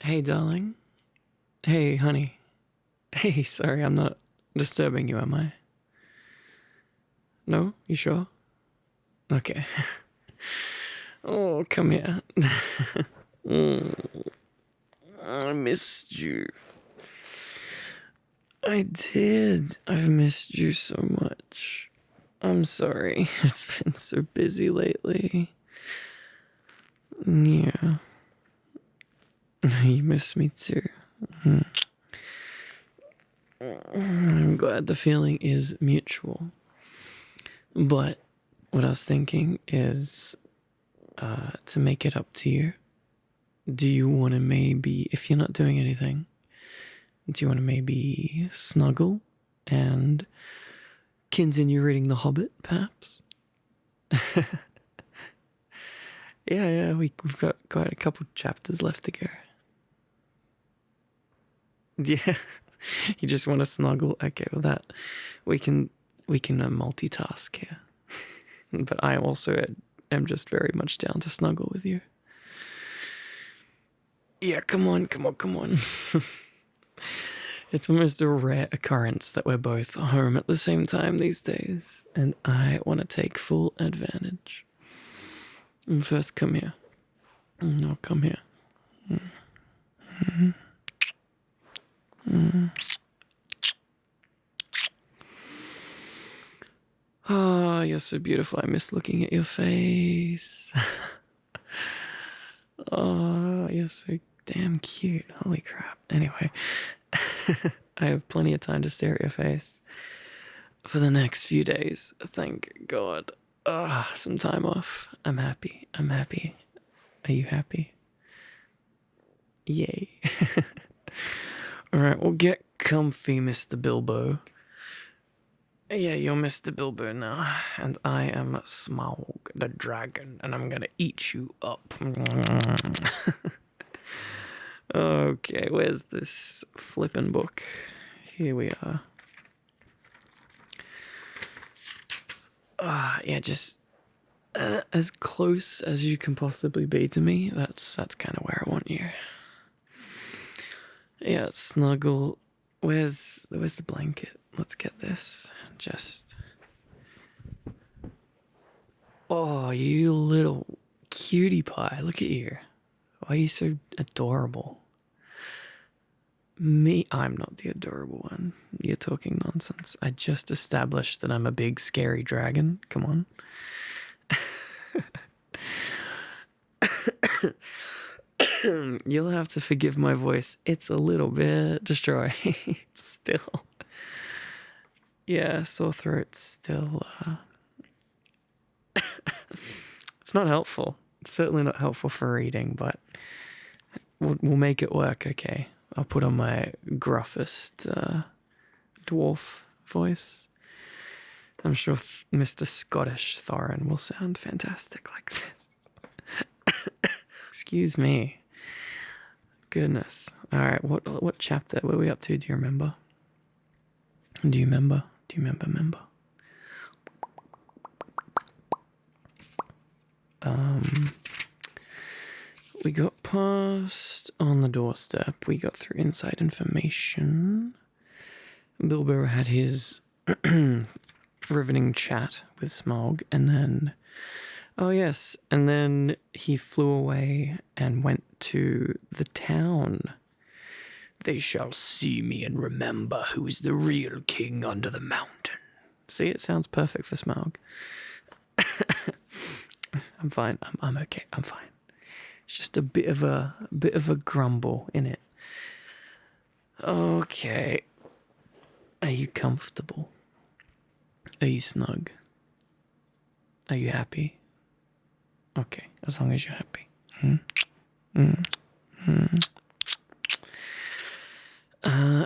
Hey, darling. Hey, honey. Hey, sorry, I'm not disturbing you, am I? No? You sure? Okay. Oh, come here. I missed you. I did. I've missed you so much. I'm sorry. It's been so busy lately. Yeah. You miss me too. I'm glad the feeling is mutual. But what I was thinking is to make it up to you. Do you want to maybe, if you're not doing anything, do you want to maybe snuggle and continue reading The Hobbit, perhaps? Yeah, we've got quite a couple chapters left to go. Yeah, you just want to snuggle? Okay, well that, we can multitask here. But I also am just very much down to snuggle with you. Yeah, come on. It's almost a rare occurrence that we're both home at the same time these days, and I want to take full advantage. And first, come here. No, come here. Oh, you're so beautiful. I miss looking at your face. Oh, you're so damn cute. Holy crap. Anyway, I have plenty of time to stare at your face for the next few days. Thank God. Some time off. I'm happy. Are you happy? Yay. Alright, well, get comfy, Mr. Bilbo. Yeah, you're Mr. Bilbo now, and I am Smaug the dragon, and I'm gonna eat you up. Okay, where's this flippin' book? Here we are. Yeah, just as close as you can possibly be to me. That's kind of where I want you. Yeah, snuggle. Where's the blanket? Let's get this. Just. Oh, you little cutie pie. Look at you. Why are you so adorable? Me? I'm not the adorable one. You're talking nonsense. I just established that I'm a big, scary dragon. Come on. You'll have to forgive my voice. It's a little bit destroyed still. Yeah, sore throat still. It's not helpful. It's certainly not helpful for reading, but we'll make it work, okay? I'll put on my gruffest dwarf voice. I'm sure Mr. Scottish Thorin will sound fantastic like this. Excuse me. Goodness. All right, what chapter were we up to? Do you remember? Do you remember? We got past On the Doorstep. We got through inside information. Bilbo had his riveting chat with Smaug, and then, oh yes, and then he flew away and went to the town. They shall see me and remember who is the real king under the mountain. See, it sounds perfect for Smaug. I'm fine. I'm okay. I'm fine. It's just a bit of a grumble in it. Okay. Are you comfortable? Are you snug? Are you happy? Okay, as long as you're happy.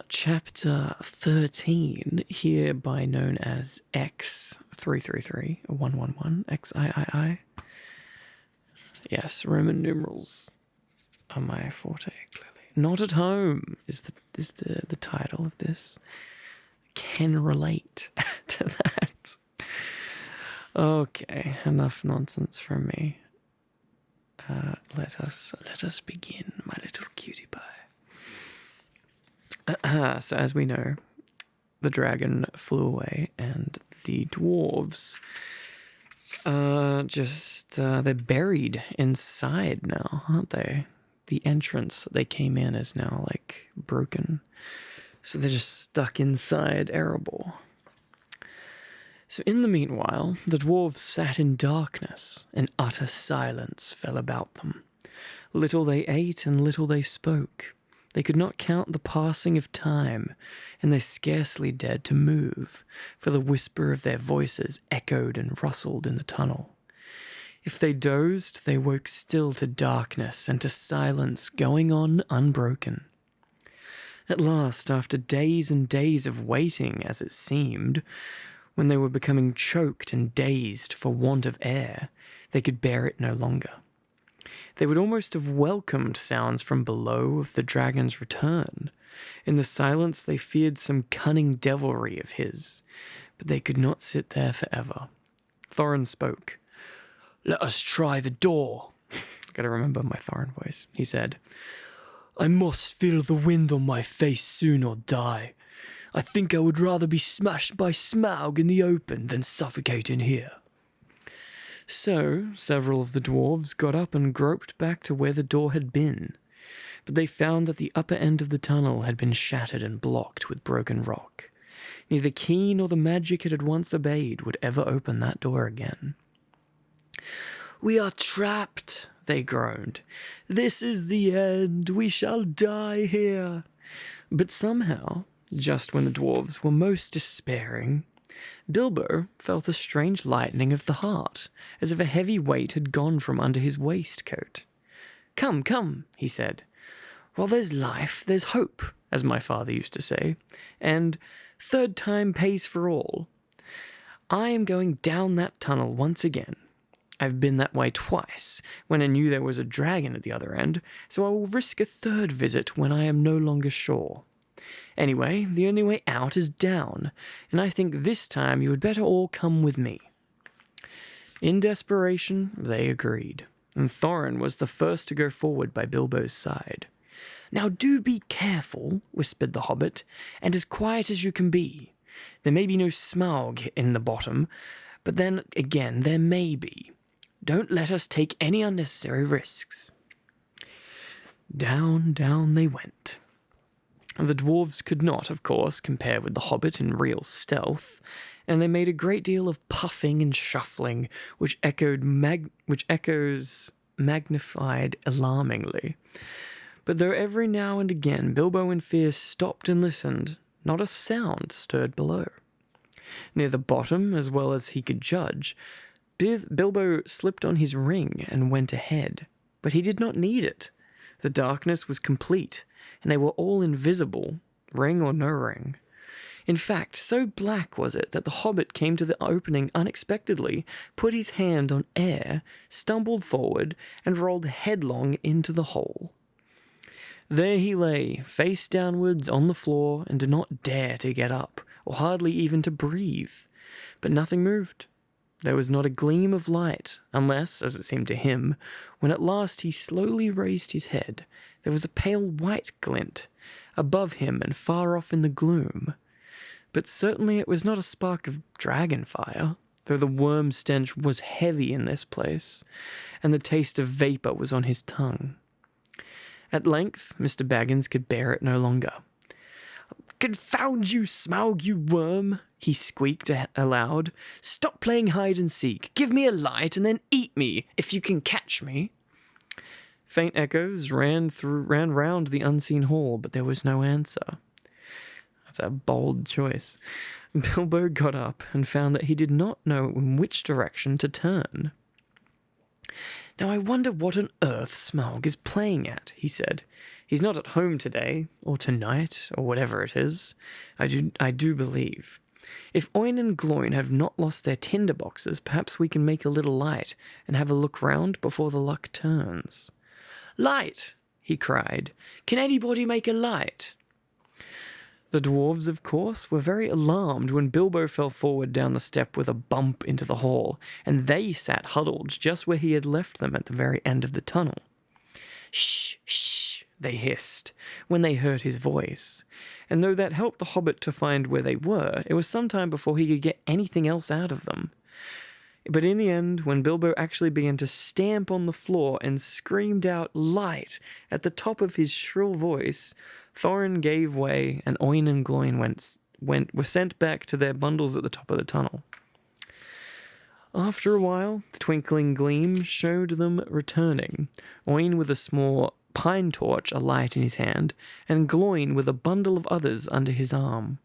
Chapter 13, hereby known as X333 111 XIII. Yes, Roman numerals are my forte, clearly. Not at home is the title of this. Can relate to that. Okay, enough nonsense from me. Let us begin, my little cutie pie. So as we know, the dragon flew away, and the dwarves they're buried inside now, aren't they? The entrance that they came in is now, like, broken. So they're just stuck inside Erebor. So in the meanwhile, the dwarves sat in darkness, and utter silence fell about them. Little they ate and little they spoke. They could not count the passing of time, and they scarcely dared to move, for the whisper of their voices echoed and rustled in the tunnel. If they dozed, they woke still to darkness and to silence going on unbroken. At last, after days and days of waiting, as it seemed, when they were becoming choked and dazed for want of air, they could bear it no longer. They would almost have welcomed sounds from below of the dragon's return. In the silence they feared some cunning devilry of his, but they could not sit there forever. Thorin spoke. "Let us try the door." Gotta remember my Thorin voice. He said, "I must feel the wind on my face soon or die. I think I would rather be smashed by Smaug in the open than suffocate in here." So, several of the dwarves got up and groped back to where the door had been, but they found that the upper end of the tunnel had been shattered and blocked with broken rock. Neither key nor the magic it had once obeyed would ever open that door again. "We are trapped," they groaned. "This is the end. We shall die here." But somehow, just when the dwarves were most despairing, Bilbo felt a strange lightening of the heart, as if a heavy weight had gone from under his waistcoat. "Come, come," he said. "While there's life, there's hope, as my father used to say, and third time pays for all. I am going down that tunnel once again. I've been that way twice, when I knew there was a dragon at the other end, so I will risk a third visit when I am no longer sure. Anyway, the only way out is down, and I think this time you had better all come with me." In desperation, they agreed, and Thorin was the first to go forward by Bilbo's side. "Now do be careful," whispered the hobbit, "and as quiet as you can be. There may be no Smaug in the bottom, but then again there may be. Don't let us take any unnecessary risks." Down, down they went. The dwarves could not, of course, compare with the hobbit in real stealth, and they made a great deal of puffing and shuffling, which echoes magnified alarmingly. But though every now and again Bilbo in fear stopped and listened, not a sound stirred below. Near the bottom, as well as he could judge, Bilbo slipped on his ring and went ahead, but he did not need it. The darkness was complete, and they were all invisible, ring or no ring. In fact, so black was it that the hobbit came to the opening unexpectedly, put his hand on air, stumbled forward, and rolled headlong into the hole. There he lay, face downwards on the floor, and did not dare to get up, or hardly even to breathe. But nothing moved. There was not a gleam of light, unless, as it seemed to him, when at last he slowly raised his head, there was a pale white glint, above him and far off in the gloom. But certainly it was not a spark of dragon fire, though the worm stench was heavy in this place, and the taste of vapour was on his tongue. At length Mr. Baggins could bear it no longer. "Confound you, Smaug, you worm!" he squeaked aloud. "Stop playing hide-and-seek. Give me a light, and then eat me, if you can catch me." Faint echoes ran round the unseen hall, but there was no answer. That's a bold choice. Bilbo got up and found that he did not know in which direction to turn. "Now I wonder what on earth Smaug is playing at," he said. "He's not at home today, or tonight, or whatever it is. I do believe. If Oin and Gloin have not lost their tinder boxes, perhaps we can make a little light and have a look round before the luck turns." "Light!" he cried. "Can anybody make a light?" The dwarves, of course, were very alarmed when Bilbo fell forward down the step with a bump into the hall, and they sat huddled just where he had left them at the very end of the tunnel. "Shh, shh," they hissed, when they heard his voice. And though that helped the Hobbit to find where they were, it was some time before he could get anything else out of them. But in the end, when Bilbo actually began to stamp on the floor and screamed out "light" at the top of his shrill voice, Thorin gave way, and Oin and Gloin were sent back to their bundles at the top of the tunnel. After a while, the twinkling gleam showed them returning, Oin with a small pine torch alight in his hand, and Gloin with a bundle of others under his arm.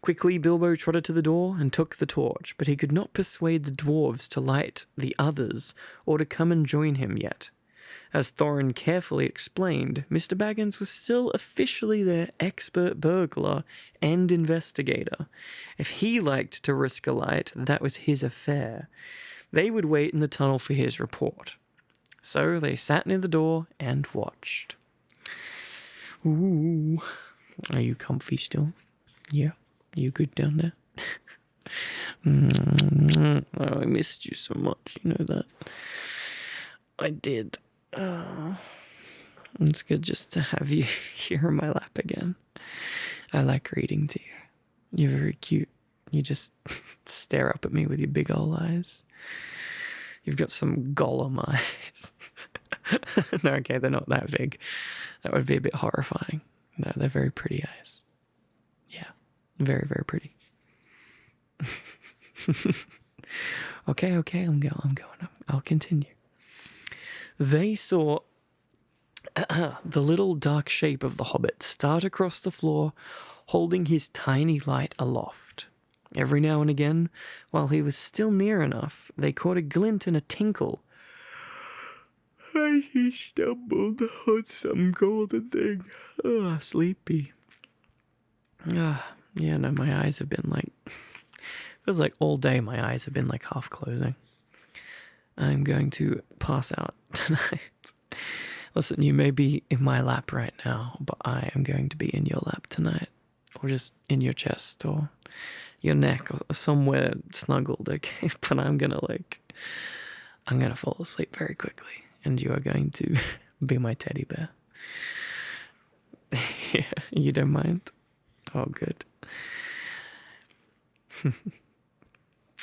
Quickly Bilbo trotted to the door and took the torch, but he could not persuade the dwarves to light the others or to come and join him yet. As Thorin carefully explained, Mr. Baggins was still officially their expert burglar and investigator. If he liked to risk a light, that was his affair. They would wait in the tunnel for his report. So they sat near the door and watched. Ooh. Are you comfy still? Yeah. You good down there? Oh, I missed you so much, you know that. I did. It's good just to have you here in my lap again. I like reading to you. You're very cute. You just stare up at me with your big old eyes. You've got some Gollum eyes. No, okay, they're not that big. That would be a bit horrifying. No, they're very pretty eyes. Yeah, very, very pretty. Okay, I'm going. I'll continue. They saw the little dark shape of the Hobbit start across the floor, holding his tiny light aloft. Every now and again, while he was still near enough, they caught a glint and a tinkle. And he stumbled on some golden thing. Sleepy. Yeah, no, my eyes have been like... feels like all day my eyes have been like half closing. I'm going to pass out tonight. Listen, you may be in my lap right now, but I am going to be in your lap tonight. Or just in your chest or your neck or somewhere snuggled, okay? But I'm gonna fall asleep very quickly. And you are going to be my teddy bear. Yeah, you don't mind? Oh, good.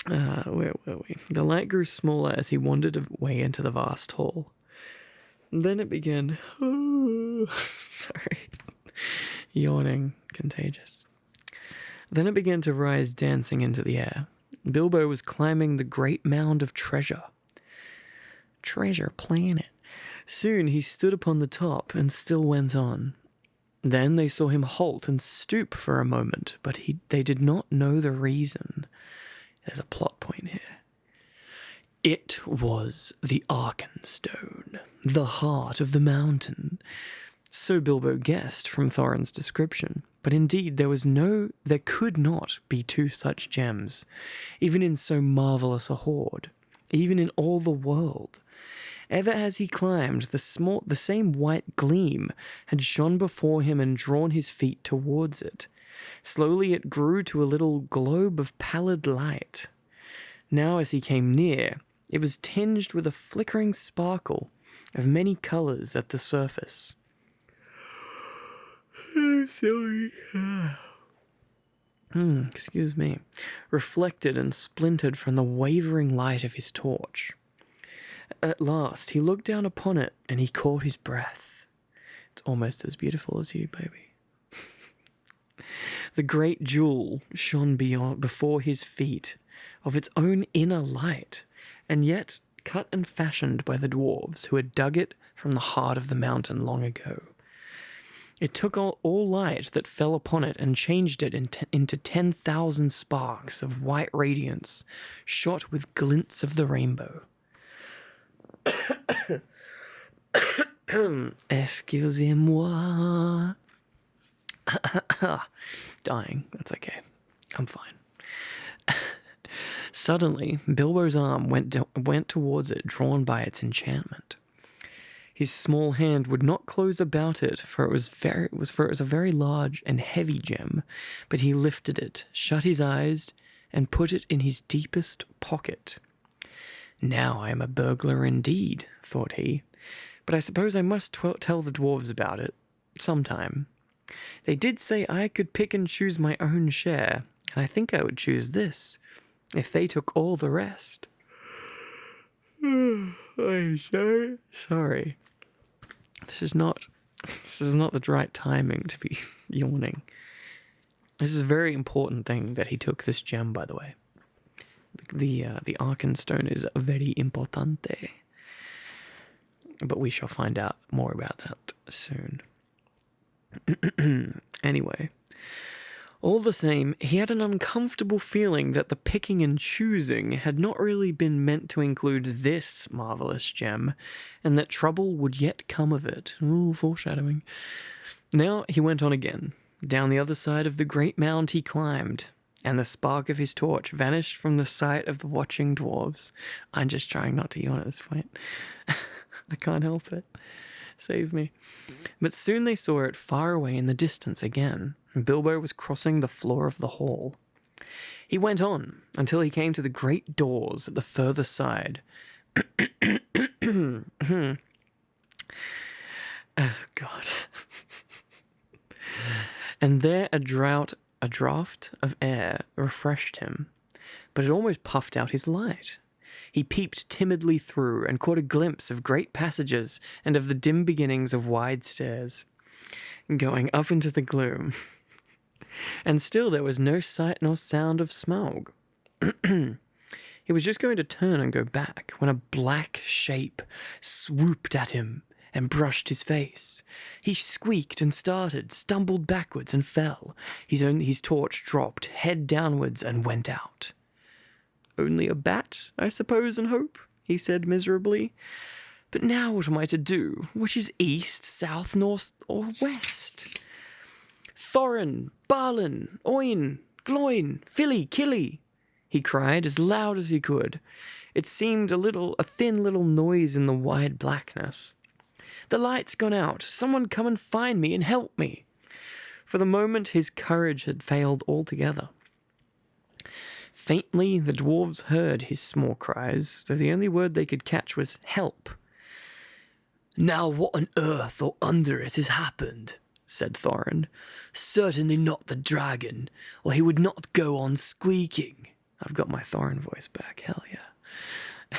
Where were we? The light grew smaller as he wandered away into the vast hall. Then it began... sorry. Yawning. Contagious. Then it began to rise dancing into the air. Bilbo was climbing the great mound of treasure. Treasure planet. Soon he stood upon the top and still went on. Then they saw him halt and stoop for a moment, but they did not know the reason. There's a plot point here. It was the Arkenstone, the heart of the mountain. So Bilbo guessed from Thorin's description. But indeed, there could not be two such gems, even in so marvellous a hoard, even in all the world. Ever as he climbed, the same white gleam had shone before him and drawn his feet towards it. Slowly it grew to a little globe of pallid light. Now as he came near, it was tinged with a flickering sparkle of many colours at the surface. Sorry. Excuse me. Reflected and splintered from the wavering light of his torch. At last, he looked down upon it, and he caught his breath. It's almost as beautiful as you, baby. The great jewel shone before his feet, of its own inner light, and yet cut and fashioned by the dwarves who had dug it from the heart of the mountain long ago. It took all light that fell upon it and changed it into 10,000 sparks of white radiance, shot with glints of the rainbow. Excusez-moi. Dying. That's okay. I'm fine. Suddenly, Bilbo's arm went towards it, drawn by its enchantment. His small hand would not close about it, for it was a very large and heavy gem, but he lifted it, shut his eyes, and put it in his deepest pocket. Now I am a burglar indeed, thought he, but I suppose I must tell the dwarves about it sometime. They did say I could pick and choose my own share, and I think I would choose this, if they took all the rest. I'm so sorry. This is not the right timing to be yawning. This is a very important thing that he took this gem, by the way. The Arkenstone is very importante. But we shall find out more about that soon. Anyway, all the same, he had an uncomfortable feeling that the picking and choosing had not really been meant to include this marvelous gem, and that trouble would yet come of it. Ooh, foreshadowing. Now he went on again. Down the other side of the great mound he climbed, and the spark of his torch vanished from the sight of the watching dwarves. I'm just trying not to yawn at this point. I can't help it. Save me. But soon they saw it far away in the distance again. Bilbo was crossing the floor of the hall. He went on until he came to the great doors at the further side. Oh, God. And there a draught of air refreshed him, but it almost puffed out his light. He peeped timidly through and caught a glimpse of great passages and of the dim beginnings of wide stairs, going up into the gloom. And still there was no sight nor sound of Smaug. He was just going to turn and go back when a black shape swooped at him and brushed his face. He squeaked and started, stumbled backwards and fell. His torch dropped head downwards and went out. "Only a bat, I suppose and hope," he said miserably. "But now what am I to do? Which is east, south, north, or west?" "Thorin, Balin, Oin, Gloin, Filly, Killy," he cried as loud as he could. It seemed a thin little noise in the wide blackness. "The light's gone out. Someone come and find me and help me." For the moment his courage had failed altogether. Faintly the dwarves heard his small cries, though the only word they could catch was "help." "Now what on earth or under it has happened?" said Thorin. "Certainly not the dragon, or he would not go on squeaking." I've got my Thorin voice back, hell yeah.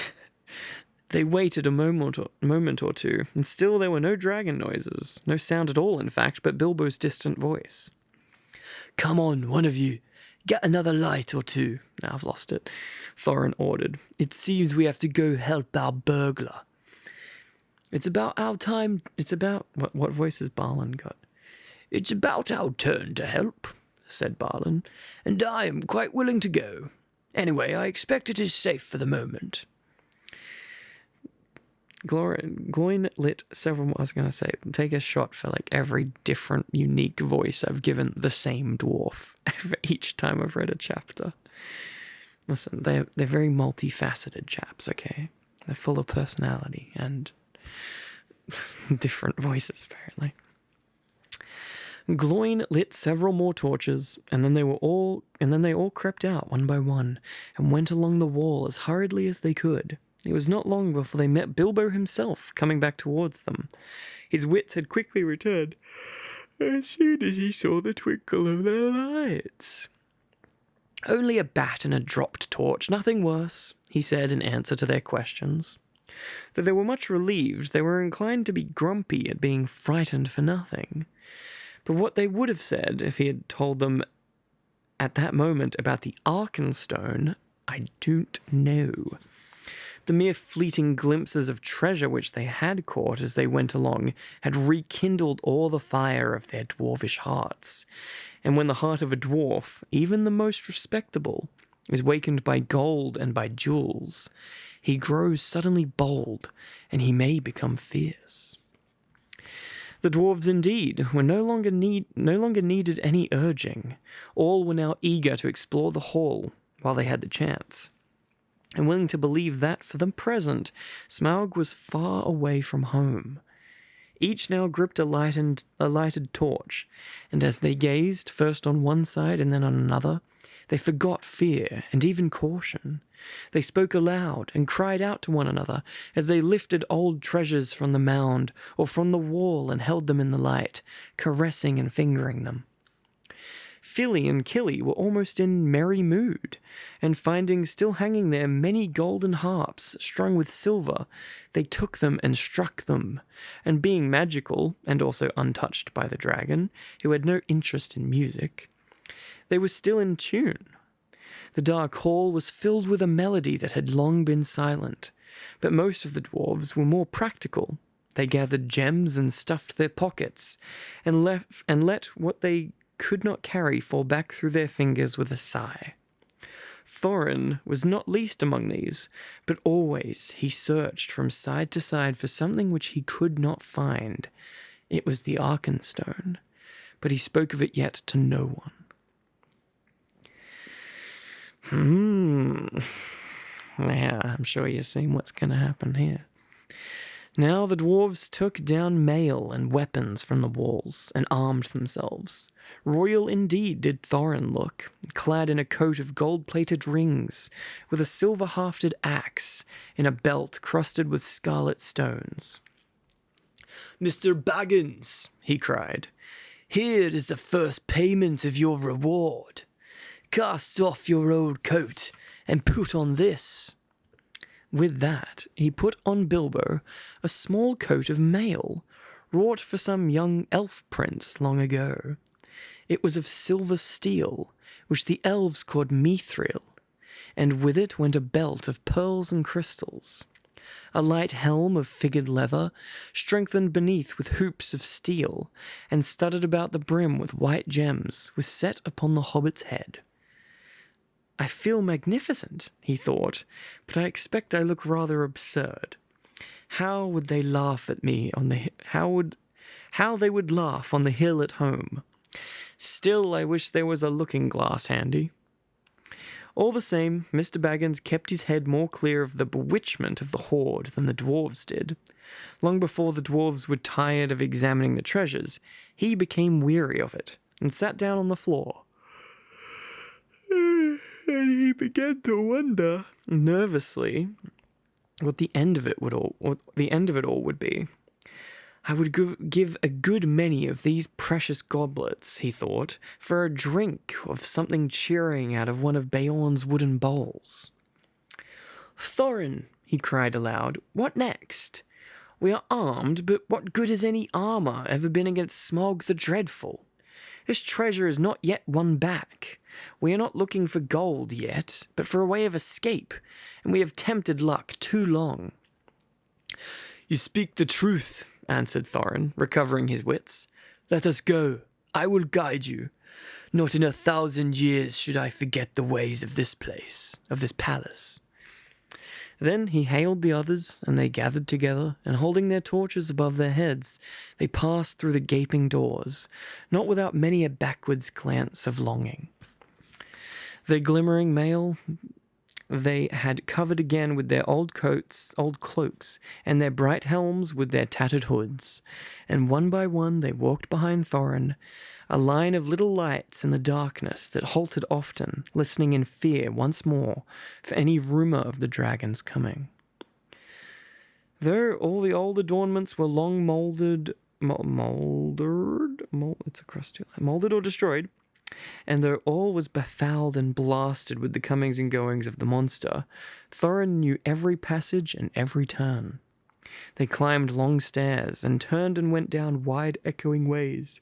They waited a moment or two, and still there were no dragon noises, no sound at all, in fact, but Bilbo's distant voice. "Come on, one of you. Get another light or two." Now I've lost it. Thorin ordered. "It seems we have to go help our burglar." "It's about our time. It's about..." What voice has Balin got? "It's about our turn to help," said Balin, "and I am quite willing to go. Anyway, I expect it is safe for the moment." Gloin lit several more. I was going to say, take a shot for like every different, unique voice I've given the same dwarf each time I've read a chapter. Listen, they're very multifaceted chaps, okay? They're full of personality and different voices, apparently. Gloin lit several more torches, and then they all crept out one by one and went along the wall as hurriedly as they could. It was not long before they met Bilbo himself coming back towards them. His wits had quickly returned as soon as he saw the twinkle of their lights. "Only a bat and a dropped torch, nothing worse," he said in answer to their questions. Though they were much relieved, they were inclined to be grumpy at being frightened for nothing. But what they would have said if he had told them at that moment about the Arkenstone, I don't know. The mere fleeting glimpses of treasure which they had caught as they went along had rekindled all the fire of their dwarvish hearts. And when the heart of a dwarf, even the most respectable, is wakened by gold and by jewels, he grows suddenly bold, and he may become fierce. The dwarves, indeed, were no longer needed any urging. All were now eager to explore the hall while they had the chance, and willing to believe that, for the present, Smaug was far away from home. Each now gripped a lighted torch, and as they gazed, first on one side and then on another, They forgot fear and even caution. They spoke aloud and cried out to one another as they lifted old treasures from the mound or from the wall and held them in the light, caressing and fingering them. Philly and Killy were almost in merry mood, and finding still hanging there many golden harps strung with silver, they took them and struck them, and being magical, and also untouched by the dragon, who had no interest in music, they were still in tune. The dark hall was filled with a melody that had long been silent, but most of the dwarves were more practical. They gathered gems and stuffed their pockets, and let what they could not carry fall back through their fingers with a sigh. Thorin was not least among these, but always he searched from side to side for something which he could not find. It was the Arkenstone, but he spoke of it yet to no one. Yeah, I'm sure you're seeing what's going to happen here. Now the dwarves took down mail and weapons from the walls and armed themselves. Royal indeed did Thorin look, clad in a coat of gold-plated rings, with a silver-hafted axe in a belt crusted with scarlet stones. "Mr. Baggins," he cried, "here is the first payment of your reward. Cast off your old coat and put on this." With that, he put on Bilbo a small coat of mail, wrought for some young elf prince long ago. It was of silver steel, which the elves called mithril, and with it went a belt of pearls and crystals. A light helm of figured leather, strengthened beneath with hoops of steel, and studded about the brim with white gems, was set upon the hobbit's head. "I feel magnificent," he thought, "but I expect I look rather absurd. How would they laugh at me on the how they would laugh on the hill at home. Still, I wish there was a looking-glass handy." All the same, Mr. Baggins kept his head more clear of the bewitchment of the hoard than the dwarves did. Long before the dwarves were tired of examining the treasures, he became weary of it, and sat down on the floor. And he began to wonder nervously what the end of it all would be. "I would give a good many of these precious goblets," he thought, "for a drink of something cheering out of one of Beorn's wooden bowls." "Thorin," he cried aloud, "what next? We are armed, but what good has any armour ever been against Smaug the Dreadful? This treasure is not yet won back. We are not looking for gold yet, but for a way of escape, and we have tempted luck too long." "You speak the truth," answered Thorin, recovering his wits. "Let us go. I will guide you. Not in 1,000 years should I forget the ways of this place, of this palace." Then he hailed the others, and they gathered together, and holding their torches above their heads, they passed through the gaping doors, not without many a backwards glance of longing. Their glimmering mail they had covered again with their old cloaks, and their bright helms with their tattered hoods, and one by one they walked behind Thorin, a line of little lights in the darkness that halted often, listening in fear once more for any rumour of the dragon's coming. Though all the old adornments were long mouldered or destroyed, and though all was befouled and blasted with the comings and goings of the monster, Thorin knew every passage and every turn. They climbed long stairs, and turned and went down wide echoing ways,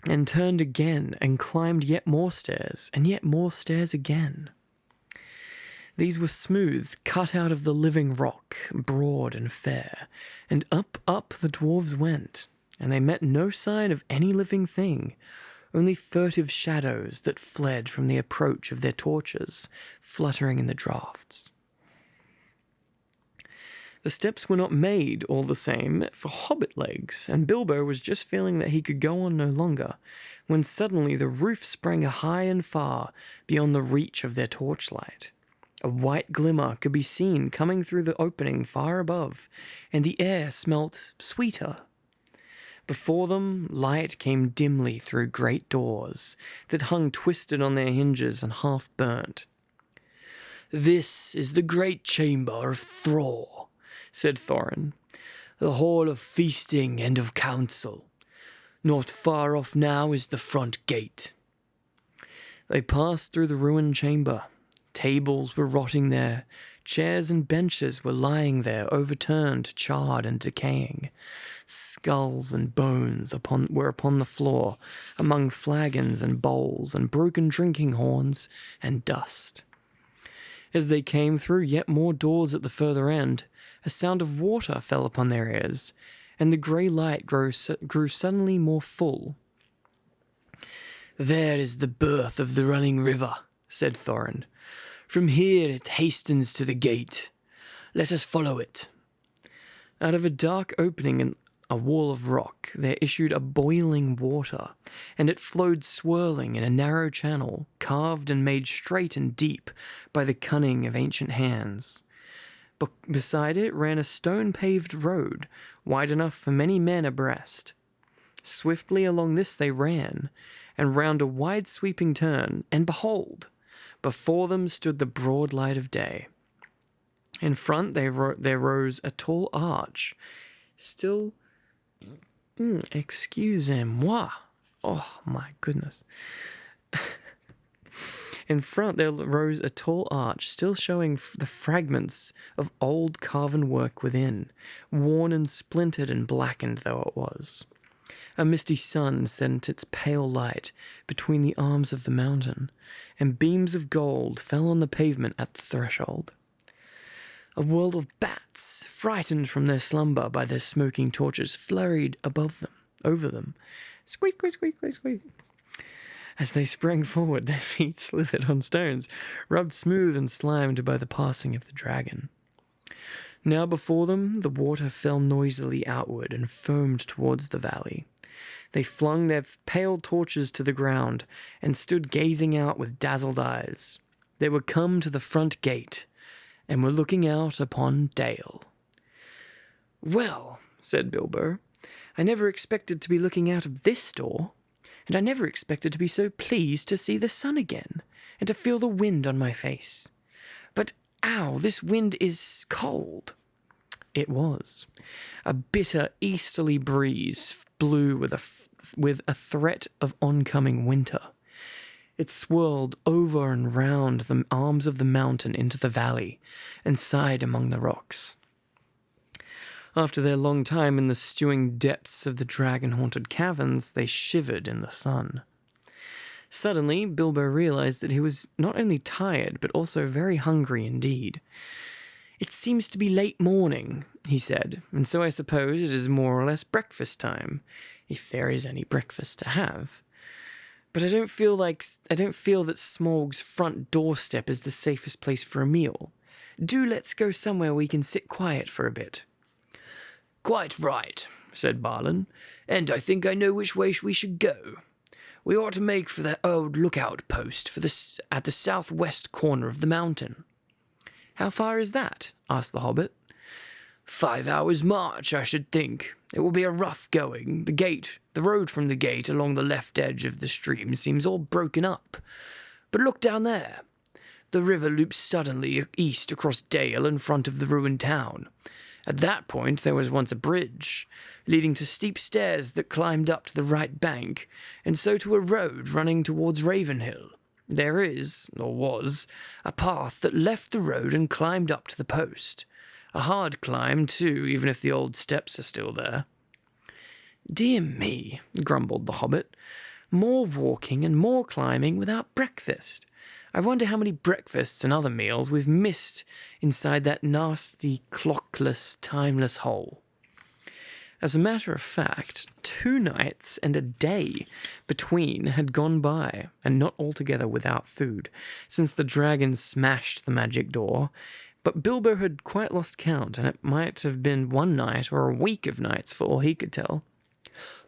and turned again, and climbed yet more stairs, and yet more stairs again. These were smooth, cut out of the living rock, broad and fair, and up the dwarves went, and they met no sign of any living thing, only furtive shadows that fled from the approach of their torches, fluttering in the draughts. The steps were not made, all the same, for hobbit legs, and Bilbo was just feeling that he could go on no longer, when suddenly the roof sprang high and far beyond the reach of their torchlight. A white glimmer could be seen coming through the opening far above, and the air smelt sweeter. Before them, light came dimly through great doors that hung twisted on their hinges and half burnt. "This is the great chamber of Thrall," said Thorin, "the hall of feasting and of council. Not far off now is the front gate." They passed through the ruined chamber. Tables were rotting there. Chairs and benches were lying there, overturned, charred and decaying. Skulls and bones were upon the floor, among flagons and bowls and broken drinking horns and dust. As they came through yet more doors at the further end, a sound of water fell upon their ears, and the grey light grew suddenly more full. "There is the birth of the running river," said Thorin. "From here it hastens to the gate. Let us follow it." Out of a dark opening in a wall of rock there issued a boiling water, and it flowed swirling in a narrow channel, carved and made straight and deep by the cunning of ancient hands. Beside it ran a stone-paved road, wide enough for many men abreast. Swiftly along this they ran, and round a wide-sweeping turn, and behold, before them stood the broad light of day. In front there rose a tall arch, still... excusez-moi. Oh, my goodness. In front there rose a tall arch, still showing the fragments of old carven work within, worn and splintered and blackened though it was. A misty sun sent its pale light between the arms of the mountain, and beams of gold fell on the pavement at the threshold. A world of bats, frightened from their slumber by their smoking torches, flurried over them. Squeak, squeak, squeak, squeak, squeak. As they sprang forward, their feet slithered on stones, rubbed smooth and slimed by the passing of the dragon. Now before them, the water fell noisily outward and foamed towards the valley. They flung their pale torches to the ground and stood gazing out with dazzled eyes. They were come to the front gate and were looking out upon Dale. "Well," said Bilbo, "I never expected to be looking out of this door, and I never expected to be so pleased to see the sun again, and to feel the wind on my face. But, ow, this wind is cold." It was. A bitter easterly breeze blew with a threat of oncoming winter. It swirled over and round the arms of the mountain into the valley, and sighed among the rocks. After their long time in the stewing depths of the dragon-haunted caverns, they shivered in the sun. Suddenly, Bilbo realized that he was not only tired, but also very hungry indeed. "It seems to be late morning," he said, "and so I suppose it is more or less breakfast time, if there is any breakfast to have. But I don't feel that Smaug's front doorstep is the safest place for a meal. Do let's go somewhere we can sit quiet for a bit." "Quite right," said Balin, "and I think I know which way we should go. We ought to make for that old lookout post at the southwest corner of the mountain." "How far is that?" asked the Hobbit. 5 hours' march, I should think. It will be a rough going. The road from the gate along the left edge of the stream seems all broken up. But look down there. The river loops suddenly east across Dale in front of the ruined town. At that point there was once a bridge, leading to steep stairs that climbed up to the right bank, and so to a road running towards Ravenhill. There is, or was, a path that left the road and climbed up to the post. A hard climb, too, even if the old steps are still there. "Dear me," grumbled the Hobbit. "More walking and more climbing without breakfast. I wonder how many breakfasts and other meals we've missed inside that nasty, clockless, timeless hole." As a matter of fact, 2 nights and a day between had gone by, and not altogether without food, since the dragon smashed the magic door. But Bilbo had quite lost count, and it might have been 1 night or a week of nights for all he could tell.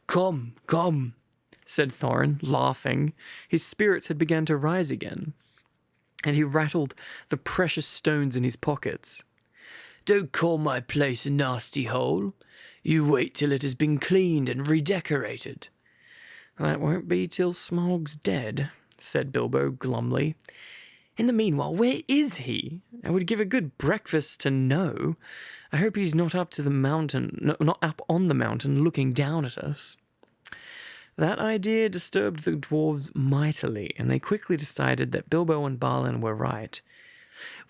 "Come, come," said Thorin, laughing. His spirits had begun to rise again, and he rattled the precious stones in his pockets. "Don't call my place a nasty hole. You wait till it has been cleaned and redecorated. That won't be till Smaug's dead, said Bilbo glumly. In the meanwhile, where is he? I would give a good breakfast to know. I hope he's not up to the mountain, no, not up on the mountain looking down at us. That idea disturbed the dwarves mightily, and they quickly decided that Bilbo and Balin were right.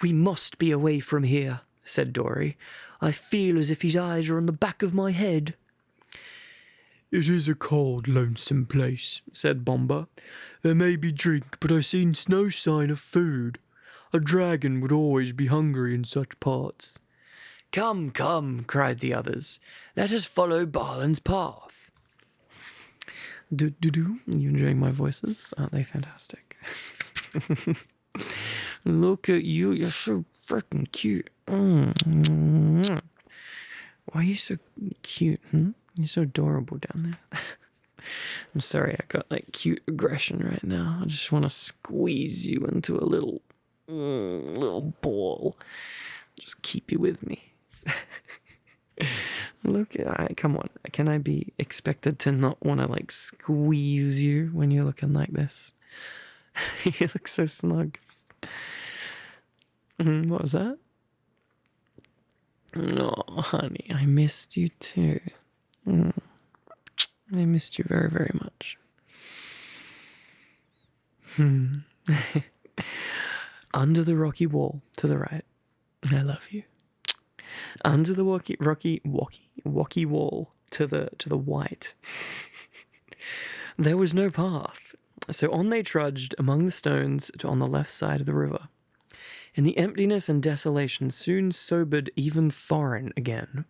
We must be away from here, said Dory. I feel as if his eyes are on the back of my head. It is a cold, lonesome place, said Bomba. There may be drink, but I see no sign of food. A dragon would always be hungry in such parts. Come, come, cried the others. Let us follow Balin's path. Do. You enjoying my voices? Aren't they fantastic? Look at you, you're so freaking cute. Why are you so cute, You're so adorable down there. I'm sorry, I got like cute aggression right now. I just want to squeeze you into a little ball. Just keep you with me. Look, come on. Can I be expected to not want to like squeeze you when you're looking like this? You look so snug. What was that? Oh, honey, I missed you too. I missed you very, very much. Under the rocky wall to the right. I love you. Under the rocky wall to the white. There was no path, so on they trudged among the stones on the left side of the river. And the emptiness and desolation soon sobered even Thorin again.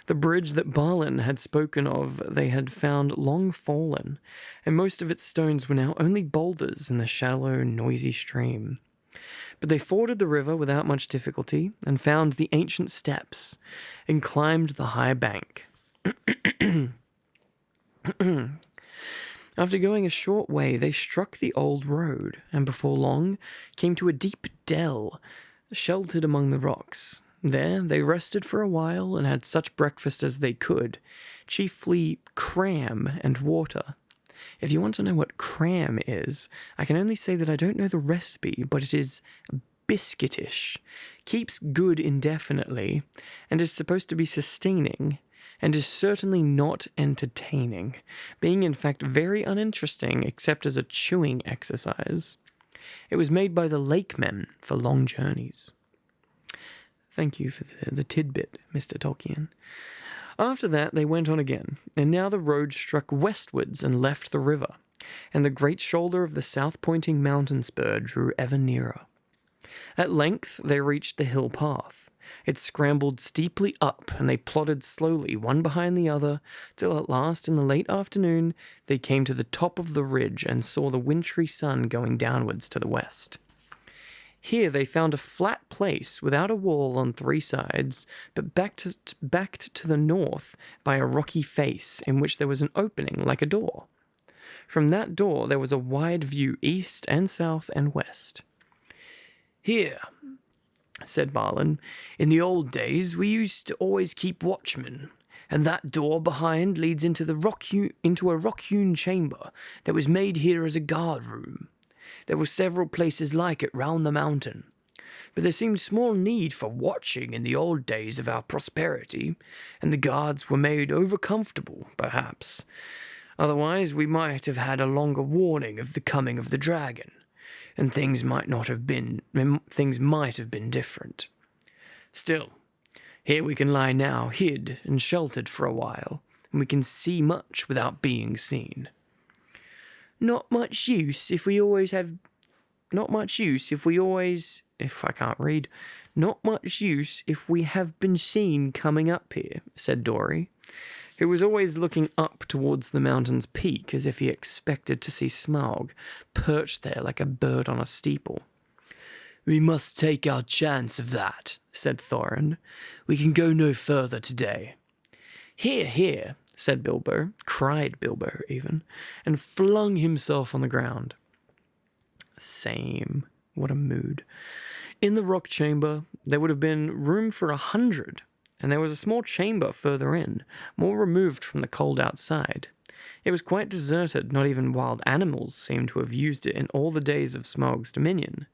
The bridge that Balin had spoken of they had found long fallen, and most of its stones were now only boulders in the shallow, noisy stream. But they forded the river without much difficulty, and found the ancient steps, and climbed the high bank. After going a short way, they struck the old road, and before long came to a deep dell, sheltered among the rocks. There they rested for a while and had such breakfast as they could, chiefly cram and water. If you want to know what cram is, I can only say that I don't know the recipe, but it is biscuitish, keeps good indefinitely, and is supposed to be sustaining, and is certainly not entertaining, being in fact very uninteresting except as a chewing exercise. It was made by the lake men for long journeys. Thank you for the tidbit, Mr. Tolkien. After that, they went on again, and now the road struck westwards and left the river, and the great shoulder of the south-pointing mountain spur drew ever nearer. At length, they reached the hill path. It scrambled steeply up, and they plodded slowly, one behind the other, till at last, in the late afternoon, they came to the top of the ridge and saw the wintry sun going downwards to the west. Here they found a flat place without a wall on three sides, but backed to the north by a rocky face in which there was an opening like a door. From that door there was a wide view east and south and west. Here, said Balin, in the old days we used to always keep watchmen, and that door behind leads into a rock-hewn chamber that was made here as a guard room. There were several places like it round the mountain, but there seemed small need for watching in the old days of our prosperity, and the guards were made over-comfortable, perhaps. Otherwise we might have had a longer warning of the coming of the dragon, and things might have been different. Still, here we can lie now, hid and sheltered for a while, and we can see much without being seen. Not much use if we have been seen coming up here, said Dory, who was always looking up towards the mountain's peak as if he expected to see Smaug perched there like a bird on a steeple. We must take our chance of that, said Thorin. We can go no further today. Here, here, said Bilbo, cried Bilbo even, and flung himself on the ground. Same. What a mood. In the rock chamber, there would have been room for 100, and there was a small chamber further in, more removed from the cold outside. It was quite deserted, not even wild animals seemed to have used it in all the days of Smaug's dominion.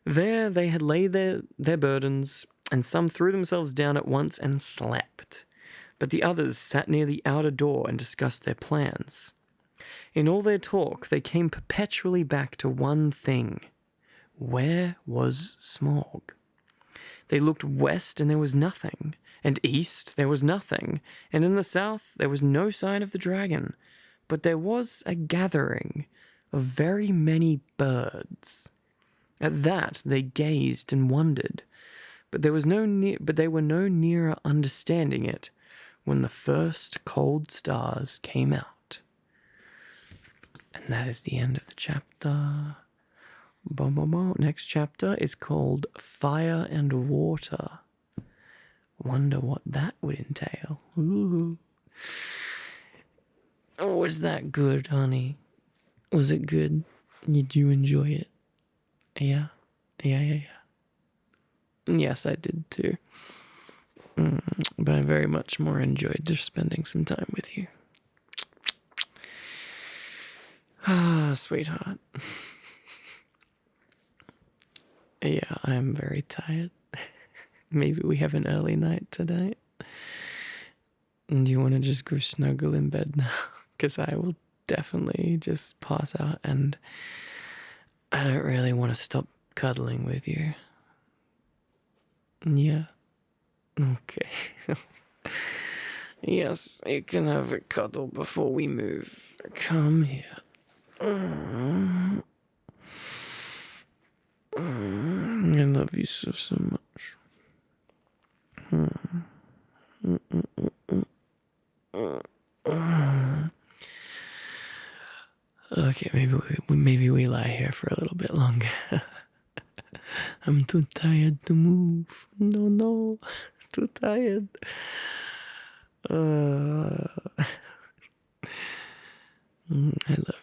There they had laid their burdens, and some threw themselves down at once and slept. But the others sat near the outer door and discussed their plans. In all their talk, they came perpetually back to one thing. Where was Smaug? They looked west and there was nothing, and east there was nothing, and in the south there was no sign of the dragon, but there was a gathering of very many birds. At that they gazed and wondered, but they were no nearer understanding it when the first cold stars came out. And that is the end of the chapter. Next chapter is called Fire and Water. Wonder what that would entail. Ooh. Oh, was that good, honey? Was it good? Did you enjoy it? Yeah. Yes, I did too. But I very much more enjoyed just spending some time with you. Ah, sweetheart. Yeah, I'm very tired. Maybe we have an early night tonight. And do you want to just go snuggle in bed now? Because I will definitely just pass out, and I don't really want to stop cuddling with you. Yeah. Okay. Yes, you can have a cuddle before we move. Come here. I love you so much. Okay, maybe we lie here for a little bit longer. I'm too tired to move. No, too tired. I love